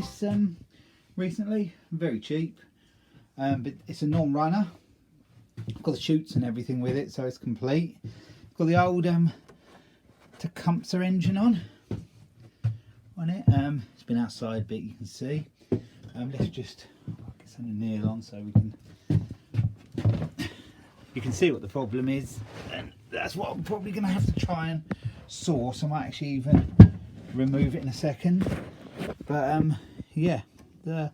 this recently, very cheap, but it's a non-runner. Got the chutes and everything with it, so it's complete. Got the old Tecumseh engine on it. It's been outside a bit, you can see. Let's just get something near on so we can. You can see what the problem is, and that's what I'm probably going to have to try and source. I might actually even remove it in a second. But yeah, the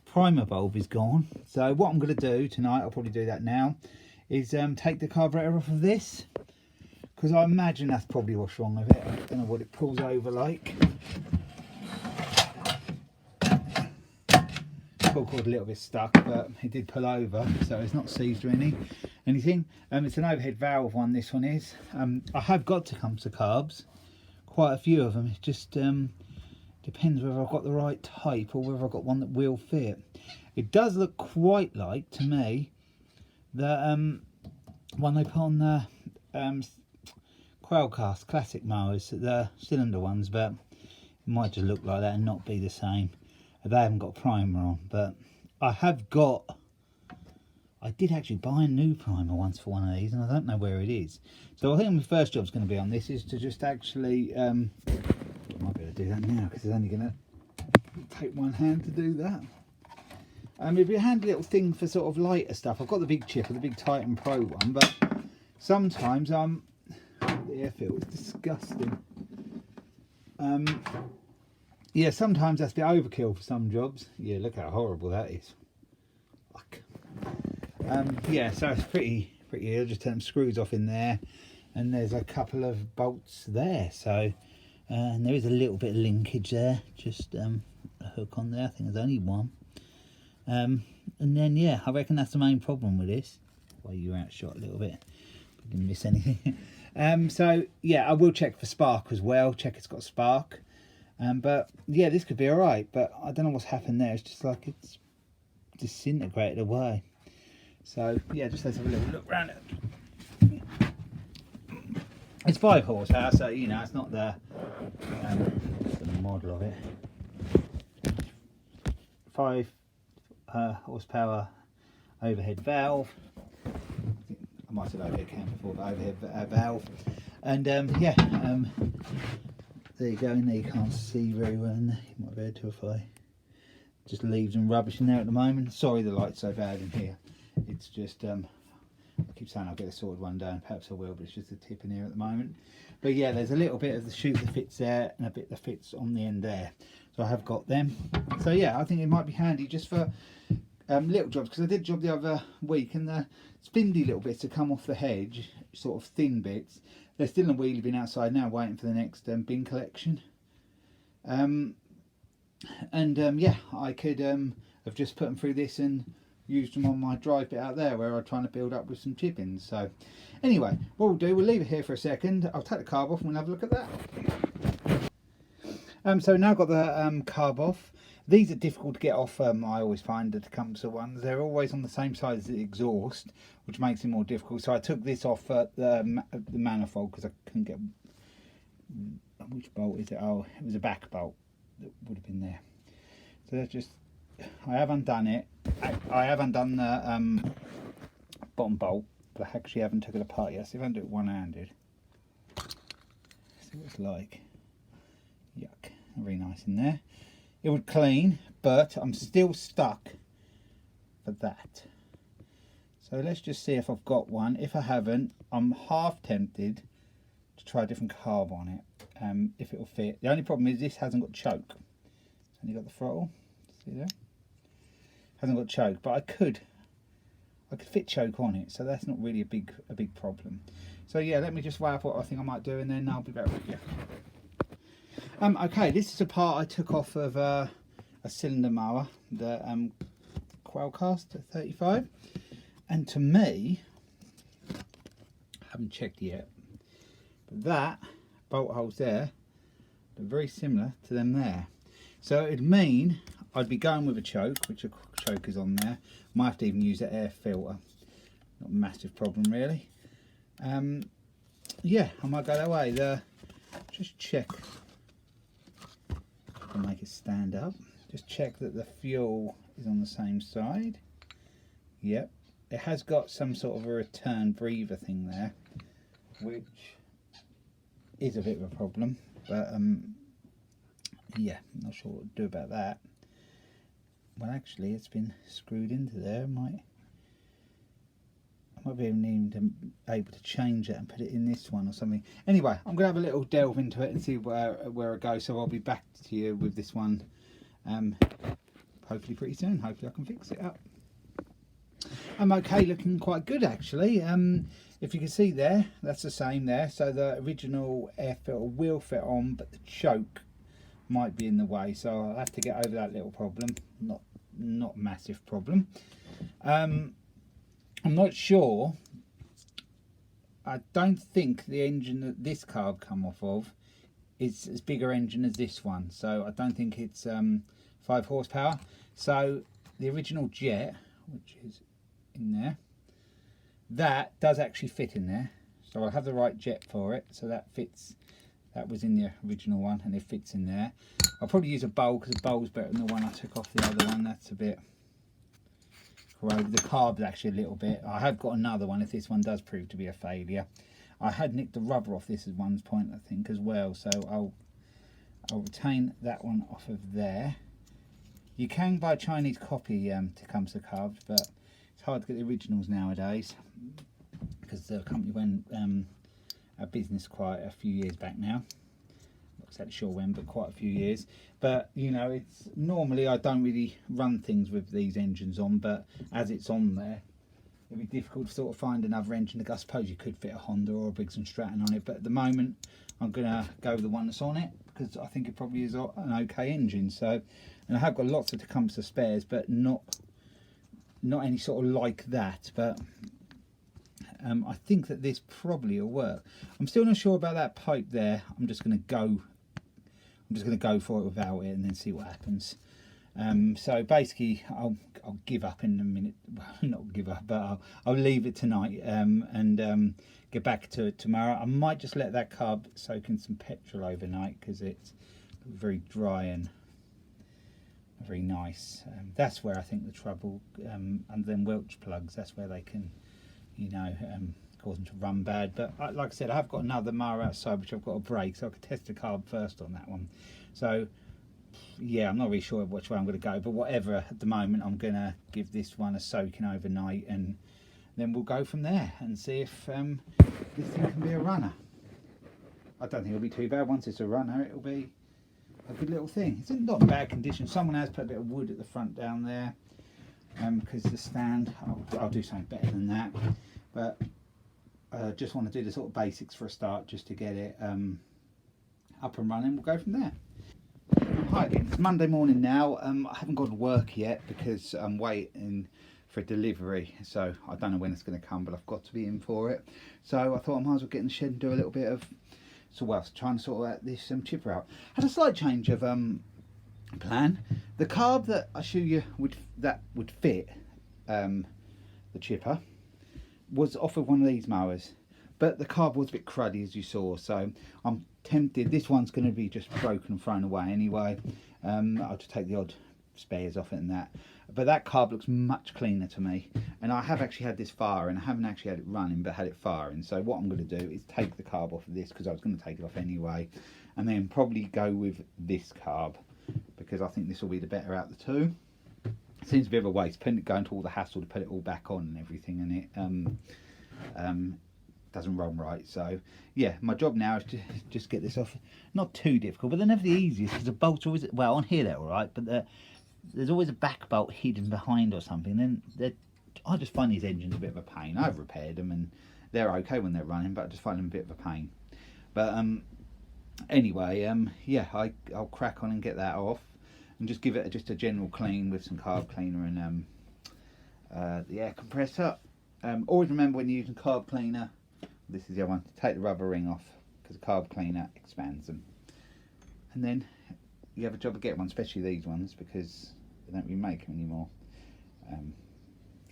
primer bulb is gone. So what I'm going to do tonight, I'll probably do that now, is take the carburetor off of this, because I imagine that's probably what's wrong with it. I don't know what it pulls over like. Pull cord a little bit stuck, but it did pull over, so it's not seized or anything. It's an overhead valve one, this one is. I have got Tecumseh carbs, quite a few of them. It just depends whether I've got the right type or whether I've got one that will fit. It does look quite like, to me, the one they put on the Quailcast classic mowers, the cylinder ones, but it might just look like that and not be the same. They haven't got primer on, but I did actually buy a new primer once for one of these, and I don't know where it is. So I think my first job's going to be on this is to just actually I might be able to do that now, because it's only going to take one hand to do that. It'd be a handy little thing for sort of lighter stuff. I've got the big chipper, the big Titan Pro one, but sometimes the air filter is disgusting. Yeah, sometimes that's a bit overkill for some jobs. Yeah, look how horrible that is. Fuck. Yeah, so it's pretty I'll just turn screws off in there, and there's a couple of bolts there. So, and there is a little bit of linkage there, just a hook on there. I think there's only one. And then yeah, I reckon that's the main problem with this. Well, you're outshot a little bit. Didn't miss anything. So yeah, I will check for spark as well. Check it's got spark. But yeah, this could be all right, but I don't know what's happened there. It's just like it's disintegrated away. So yeah, just let's have a little look around it. It's 5 horsepower, so you know it's not the model of it. 5 horsepower overhead valve. I might have overhead cam before, but overhead valve. And yeah. There you go, in there you can't see very well in there. You might be able to if I just leaves and rubbish in there at the moment. Sorry the light's so bad in here. It's just, I keep saying I'll get a sorted one down, perhaps I will, but it's just a tip in here at the moment. But yeah, there's a little bit of the chute that fits there and a bit that fits on the end there. So I have got them. So yeah, I think it might be handy just for little jobs, because I did a job the other week and the spindly little bits that come off the hedge, sort of thin bits, they're still in the wheelie bin outside now waiting for the next bin collection. Yeah, I could have just put them through this and used them on my drive bit out there where I'm trying to build up with some chip-ins. So anyway, what we'll do, we'll leave it here for a second. I'll take the carb off and we'll have a look at that. So now I've got the carb off. These are difficult to get off, I always find, the Tecumseh ones. They're always on the same side as the exhaust, which makes it more difficult. So I took this off the manifold because I couldn't get... Which bolt is it? Oh, it was a back bolt that would have been there. So that's just... I have undone it. I have undone the bottom bolt, but I actually haven't took it apart yet. So if I can do it one-handed. See what it's like. Yuck. Very nice in there. It would clean, but I'm still stuck for that. So let's just see if I've got one. If I haven't, I'm half tempted to try a different carb on it, if it'll fit. The only problem is this hasn't got choke. It's only got the throttle. See there? Hasn't got choke, but I could fit choke on it, so that's not really a big problem. So yeah, let me just weigh up what I think I might do, and then I'll be back with you. Okay, this is a part I took off of a cylinder mower, the Quailcast 35, and to me, I haven't checked yet, but that bolt holes there are very similar to them there. So it'd mean I'd be going with a choke, which a choke is on there. Might have to even use an air filter. Not a massive problem really. Yeah, I might go that way. Just check. I'll make it stand up. Just check that the fuel is on the same side. Yep, it has got some sort of a return breather thing there, which is a bit of a problem, but yeah, I'm not sure what to do about that. Well, actually, it's been screwed into there. I might be able to change it and put it in this one or something. Anyway, I'm gonna have a little delve into it and see where I go. So I'll be back to you with this one, hopefully pretty soon. Hopefully I can fix it up. I'm okay, looking quite good actually. If you can see there, that's the same there. So the original air filter will fit on, but the choke might be in the way. So I'll have to get over that little problem. Not massive problem. I'm not sure. I don't think the engine that this carb come off of is as bigger engine as this one. So I don't think it's 5 horsepower. So the original jet, which is in there, that does actually fit in there. So I'll have the right jet for it. So that fits. That was in the original one and it fits in there. I'll probably use a bowl because the bowl's better than the one I took off the other one. That's a bit corroded. The carb's actually a little bit. I have got another one if this one does prove to be a failure. I had nicked the rubber off this at one point, I think, as well. So I'll retain that one off of there. You can buy a Chinese copy to come to carbs, but it's hard to get the originals nowadays because the company went out of business quite a few years back now. Not exactly sure when, but quite a few years. But you know, it's normally I don't really run things with these engines on, but as it's on there, it'd be difficult to sort of find another engine. I suppose you could fit a Honda or a Briggs & Stratton on it, but at the moment I'm gonna go with the one that's on it because I think it probably is an okay engine. So, and I have got lots of Tecumseh spares, but not any sort of like that. But I think that this probably will work. I'm still not sure about that pipe there. I'm just going to go for it without it and then see what happens. So basically, I'll give up in a minute. Well, not give up, but I'll leave it tonight and get back to it tomorrow. I might just let that carb soak in some petrol overnight because it's very dry and very nice. That's where I think the trouble, and then Welch plugs, that's where they can, you know, cause them to run bad. But like I said, I've got another mower outside which I've got to break, so I could test the carb first on that one. So yeah, I'm not really sure which way I'm going to go, but whatever, at the moment I'm going to give this one a soaking overnight and then we'll go from there and see if this thing can be a runner. I don't think it'll be too bad. Once it's a runner, it'll be a good little thing. It's not in bad condition. Someone has put a bit of wood at the front down there because the stand, I'll do something better than that, but just want to do the sort of basics for a start just to get it up and running. We'll go from there. Hi again, it's Monday morning now. I haven't gone to work yet because I'm waiting for a delivery, so I don't know when it's going to come, but I've got to be in for it. So I thought I might as well get in the shed and do a little bit of trying to sort out this chipper out. Had a slight change of plan. The carb that I show you would fit the chipper was off of one of these mowers, but the carb was a bit cruddy as you saw, so I'm tempted. This one's going to be just broken and thrown away anyway. I'll just take the odd spares off it and that, but that carb looks much cleaner to me, and I have actually had this firing. I haven't actually had it running, but had it firing. So what I'm going to do is take the carb off of this because I was going to take it off anyway, and then probably go with this carb because I think this will be the better out of the two. Seems a bit of a waste going to all the hassle to put it all back on and everything, and it doesn't run right. So yeah, my job now is to just get this off. Not too difficult, but they're never the easiest because the bolts always, well, on here they're all right, but there's always a back bolt hidden behind or something. Then I just find these engines a bit of a pain. I've repaired them and they're okay when they're running, but I just find them a bit of a pain. But anyway, yeah, I'll crack on and get that off and just give it just a general clean with some carb cleaner and the air compressor. Always remember when you're using carb cleaner, this is the other one, to take the rubber ring off because the carb cleaner expands them. And then you have a job of getting one, especially these ones because they don't really make them anymore. I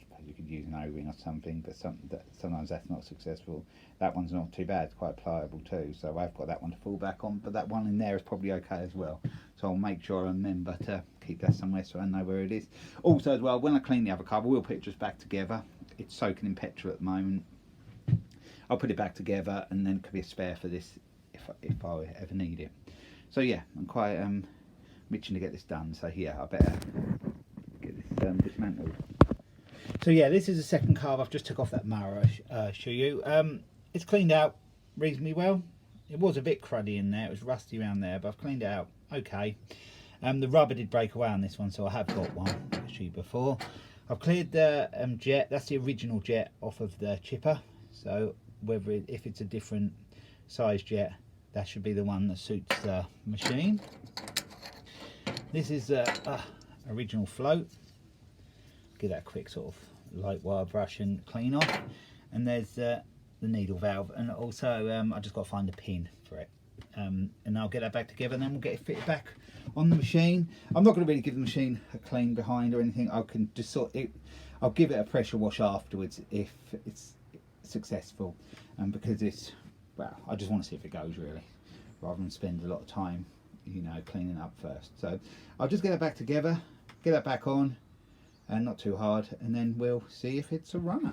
suppose you could use an O-ring or something, but sometimes that's not successful. That one's not too bad, it's quite pliable too, so I've got that one to fall back on, but that one in there is probably okay as well. So I'll make sure I remember to keep that somewhere so I know where it is. Also as well, when I clean the other carb, I will put it just back together. It's soaking in petrol at the moment. I'll put it back together, and then it could be a spare for this if I ever need it. So yeah, I'm quite itching to get this done, so yeah, I better get this dismantled. So yeah, this is the second carb I've just took off that mower I show you. It's cleaned out reasonably well. It was a bit cruddy in there, it was rusty around there, but I've cleaned it out okay. The rubber did break away on this one, so I have got one I showed you before. I've cleared the jet, that's the original jet off of the chipper, so if it's a different size jet, that should be the one that suits the machine. This is the original float. Give that a quick sort of light wire brush and clean off. And there's the needle valve, and also I just got to find a pin for it. And I'll get that back together, and then we'll get it fitted back on the machine. I'm not going to really give the machine a clean behind or anything. I can just I'll give it a pressure wash afterwards if it's successful, because it's, well, I just want to see if it goes really, rather than spend a lot of time, you know, cleaning up first. So I'll just get it back together, get that back on, and not too hard, and then we'll see if it's a runner.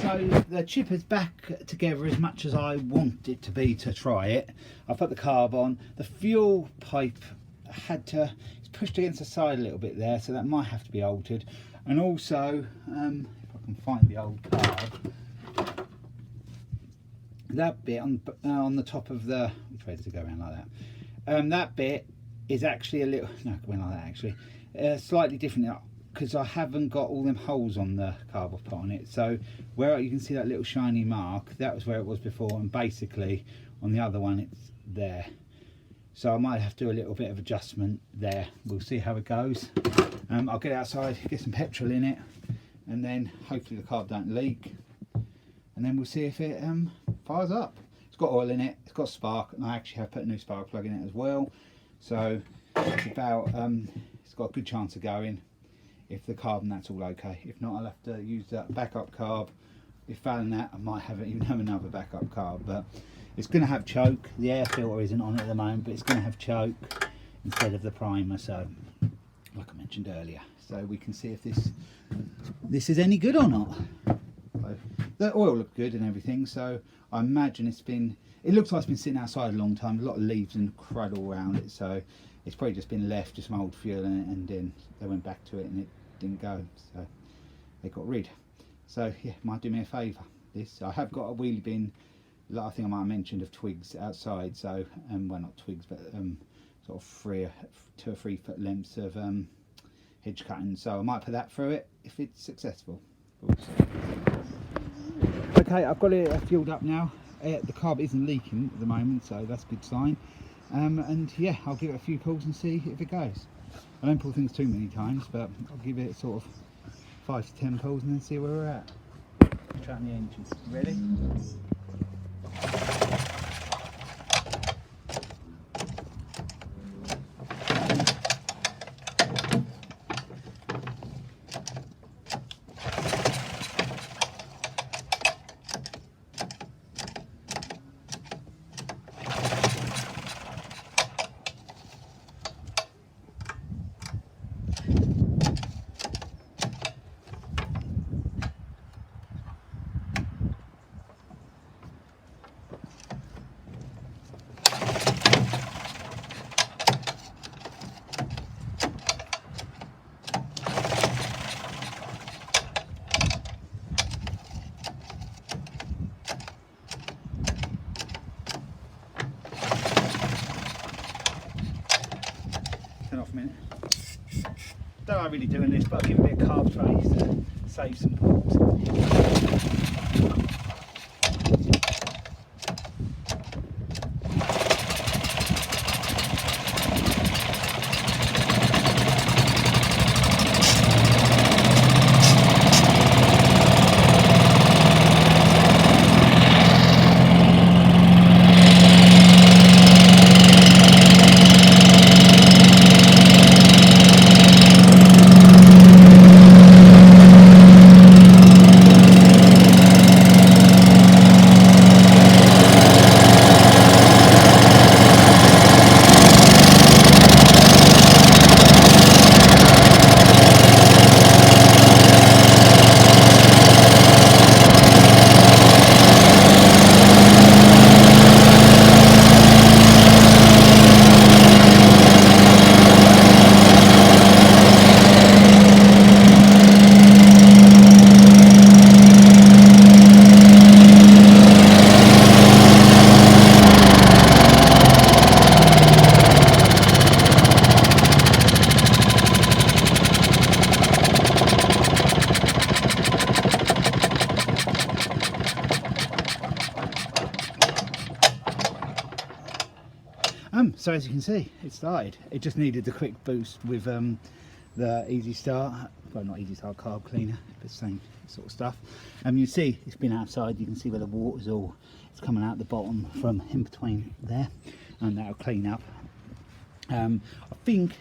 So the chipper's back together as much as I want it to be to try it. I've put the carb on. The fuel pipe it's pushed against the side a little bit there, so that might have to be altered. And also, if I can find the old carb, that bit on the top of the, which way does it go around like that? That bit is actually a little, no, it went like that actually, slightly different, because I haven't got all them holes on the carb I've put on it. So where you can see that little shiny mark, that was where it was before, and basically on the other one it's there. So I might have to do a little bit of adjustment there. We'll see how it goes. I'll get outside, get some petrol in it, and then hopefully the carb don't leak, and then we'll see if it fires up. It's got oil in it, it's got spark, and I actually have put a new spark plug in it as well. So it's about, it's got a good chance of going if the carb and that's all okay. If not, I'll have to use that backup carb. If failing that, I might even have another backup carb, but it's going to have choke. The air filter isn't on it at the moment, but it's going to have choke instead of the primer, so like I mentioned earlier, so we can see if this is any good or not. So the oil looked good and everything, so I imagine it looks like it's been sitting outside a long time, a lot of leaves and crud all around it, so it's probably just been left, just some old fuel in it, and then they went back to it and it didn't go, so they got rid. So yeah, might do me a favour. I have got a wheelie bin, I think I might have mentioned, of twigs outside, so well, not twigs, but sort of 2 or 3 foot lengths of hedge cutting, so I might put that through it if it's successful. Okay, I've got it fueled up now. The carb isn't leaking at the moment, so that's a good sign. And yeah, I'll give it a few pulls and see if it goes. I don't pull things too many times, but I'll give it sort of 5 to 10 pulls and then see where we're at. Try on the engine. Ready? Don't like really doing this, but I'll give it a bit of carb trace to save some pulls. So as you can see, it started. It just needed a quick boost with the easy start, well, not easy start, carb cleaner, but same sort of stuff. You see it's been outside. You can see where the water's it's coming out the bottom from in between there, and that'll clean up. I think,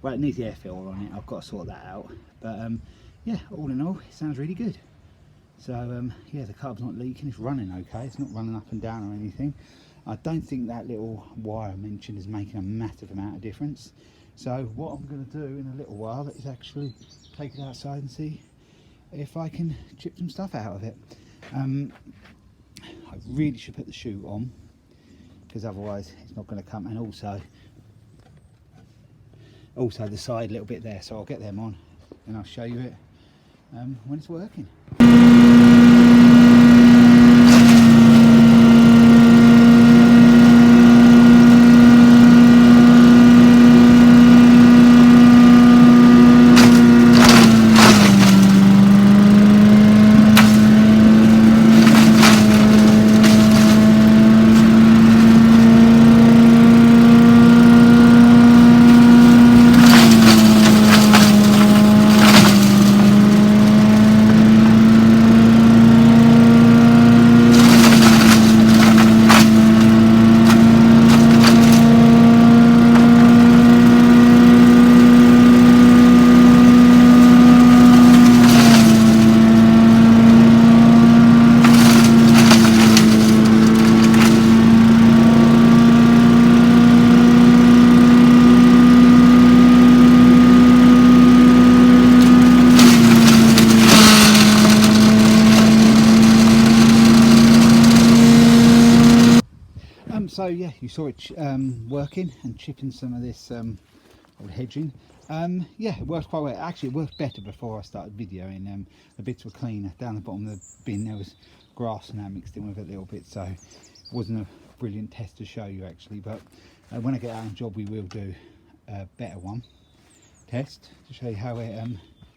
well, it needs the air filter on it. I've got to sort that out, but yeah, all in all, it sounds really good. So yeah, the carb's not leaking, it's running okay, it's not running up and down or anything. I don't think that little wire I mentioned is making a massive amount of difference. So what I'm going to do in a little while is actually take it outside and see if I can chip some stuff out of it. I really should put the chute on, because otherwise it's not going to come, and also the side little bit there, so I'll get them on and I'll show you it when it's working. So yeah, you saw it working and chipping some of this old hedging. Yeah, it worked quite well. Actually, it worked better before I started videoing. The bits were cleaner. Down the bottom of the bin there was grass and that mixed in with it a little bit, so it wasn't a brilliant test to show you actually, but when I get out on job we will do a better one test to show you how it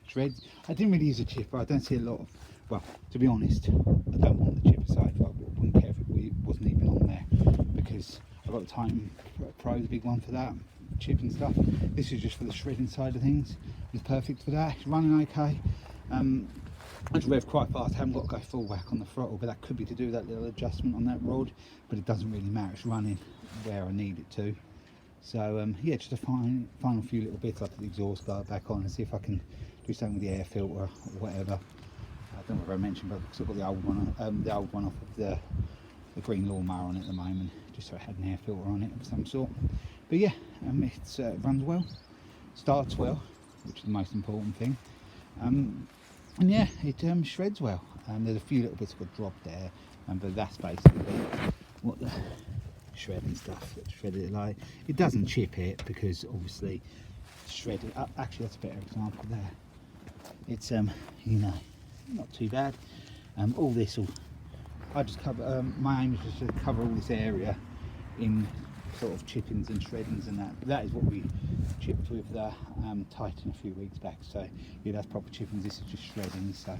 shreds. I didn't really use a chipper. I don't see a lot of, well, to be honest, I don't want the chipper side, but I wouldn't care if it wasn't even on there, because I've got the Titan Pro, the big one for that, chipping stuff. This is just for the shredding side of things. It's perfect for that. It's running okay. I just rev quite fast. I haven't got to go full whack on the throttle, but that could be to do with that little adjustment on that rod, but it doesn't really matter. It's running where I need it to. So yeah, just a final few little bits. I'll put the exhaust guard back on and see if I can do something with the air filter or whatever. I don't know if I mentioned, but I've got the old one off of the green lawnmower on it at the moment, just so it had an air filter on it of some sort. But yeah, it runs well, starts well, which is the most important thing, and yeah, it shreds well. There's a few little bits that got dropped there, but that's basically what the shredding stuff that shredded it like. It doesn't chip it because obviously shredded up. Actually, that's a better example there. It's you know, not too bad. All this will, I just cover, my aim is just to cover all this area in sort of chippings and shreddings, and that is what we chipped with the Titan a few weeks back. So yeah, that's proper chippings. This is just shredding. So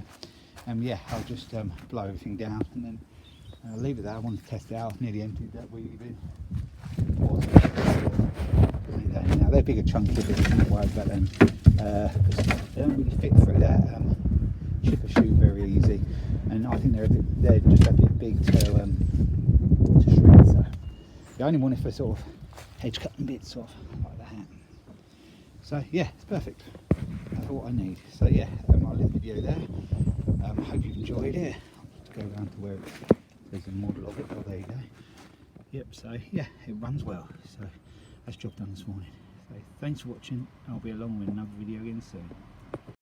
yeah, I'll just blow everything down and then leave it there. I want to test it out. I've nearly emptied that wheelie bin. Now they're bigger, chunky bits. I'm not worried about them because they don't really fit through that chipper chute very easy, and I think they're just a bit big to shred. So the only one if for sort of edge cutting bits sort of like that. So yeah, it's perfect. That's what I need. So yeah, I'll leave the video there. Hope you've enjoyed it. I'll go around to where there's a model of it. Oh, there you go. Yep. So yeah, it runs well. So that's job done this morning. So thanks for watching. I'll be along with another video again soon.